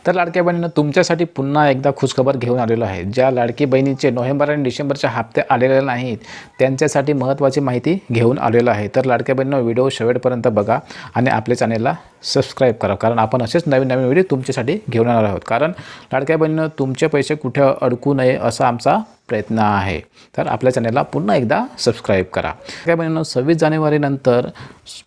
तर लाडक्या बहिणींनो, तुमच्यासाठी पुन्हा एकदा खुशखबर घेऊन आलेलो आहे। ज्या लाडकी बहिणीचे नोव्हेंबर आणि डिसेंबरचे हप्ते आलेले नाहीत त्यांच्यासाठी महत्त्वाची माहिती घेऊन आलेलो आहे। तर लाडक्या बहिणींनो, व्हिडिओ शेवटपर्यंत बघा आणि आपल्या चॅनलला सबस्क्राईब करा, कारण आपण असेच नवीन व्हिडिओ तुमच्यासाठी घेऊन येणार आहोत। कारण लाडक्या बहिणींनो, तुमचे पैसे कुठे अडकू नये असा आमचा प्रयत्न आहे। तर आपल्या चॅनलला पुन्हा एकदा सबस्क्राईब करा। लाडक्या बहिणींनो, 26 जानेवारीनंतर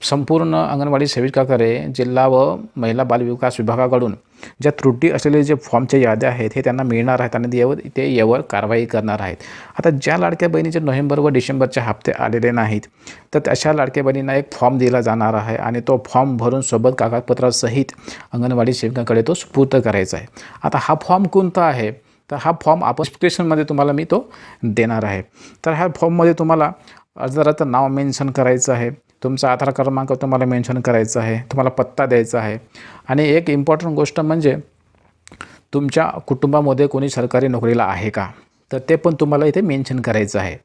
संपूर्ण अंगणवाडी सेविकाकडे जिल्हा व महिला बालविकास विभागाकडून ज्या त्रुटी असलेले जे फॉर्मच्या याद्या आहेत हे त्यांना मिळणार आहेत आणि ते यावर कारवाई करणार आहेत। आता ज्या लाडक्या बहिणीचे नोव्हेंबर व डिसेंबरचे हप्ते आलेले नाहीत तर अशा लाडक्या बहिणींना एक फॉर्म दिला जाणार आहे आणि तो फॉर्म भरून सोबत कागदपत्रासहित अंगणवाडी सेविकाकडे तो सुपूर्द करायचा आहे। आता हा फॉर्म कोणता आहे तर हा फॉर्म आपण डिस्क्रिप्शनमध्ये तुम्हाला मी तो देणार आहे। तर ह्या फॉर्ममध्ये तुम्हाला अर्जदाराचं नाव मेन्शन करायचं आहे, तुमचा आधार क्रमांक तुम्हाला मेन्शन करायचा आहे, तुम्हाला पत्ता द्यायचा आहे आणि एक इम्पॉर्टंट गोष्ट म्हणजे तुमच्या कुटुंबामध्ये कोणी सरकारी नोकरीला आहे का तर ते पण तुम्हाला इथे मेन्शन करायचं आहे।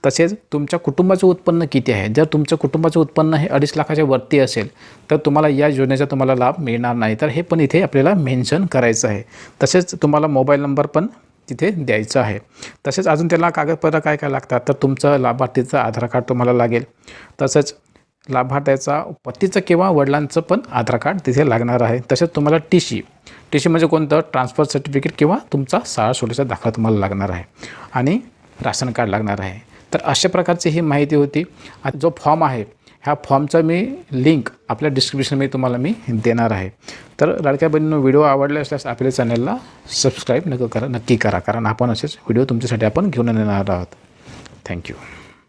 तसेच तुमच्या कुटुंबाचं उत्पन्न किती आहे, जर तुमचं कुटुंबाचं उत्पन्न हे 2.5 लाखाच्या वरती असेल तर तुम्हाला या योजनेचा तुम्हाला लाभ मिळणार नाही, तर हे पण इथे आपल्याला मेन्शन करायचं आहे। तसेच तुम्हाला मोबाईल नंबर पण तिथे द्यायचं आहे। तसेच अजून त्याला कागदपत्र काय काय लागतात तर तुमचं लाभार्थीचं आधार कार्ड तुम्हाला लागेल, तसंच लाभार्थ्याचा पतीचं किंवा वडिलांचं पण आधार कार्ड तिथे लागणार आहे। तसेच तुम्हाला टी सी म्हणजे कोणतं ट्रान्सफर सर्टिफिकेट किंवा तुमचा शाळा सोडीचा दाखला तुम्हाला लागणार आहे आणि राशन कार्ड लागणार आहे। तर अशा प्रकारची ही माहिती होती। आता जो फॉर्म आहे ह्या फॉर्मचा मी लिंक आपल्या डिस्क्रिप्शनमध्ये तुम्हाला मी देणार आहे। तर लाडक्या बहिणींनो, व्हिडिओ आवडले असल्यास आपल्या चॅनलला सबस्क्राईब नक्की करा, कारण आपण असेच व्हिडिओ तुमच्यासाठी आपण घेऊन येणार आहोत। थँक्यू।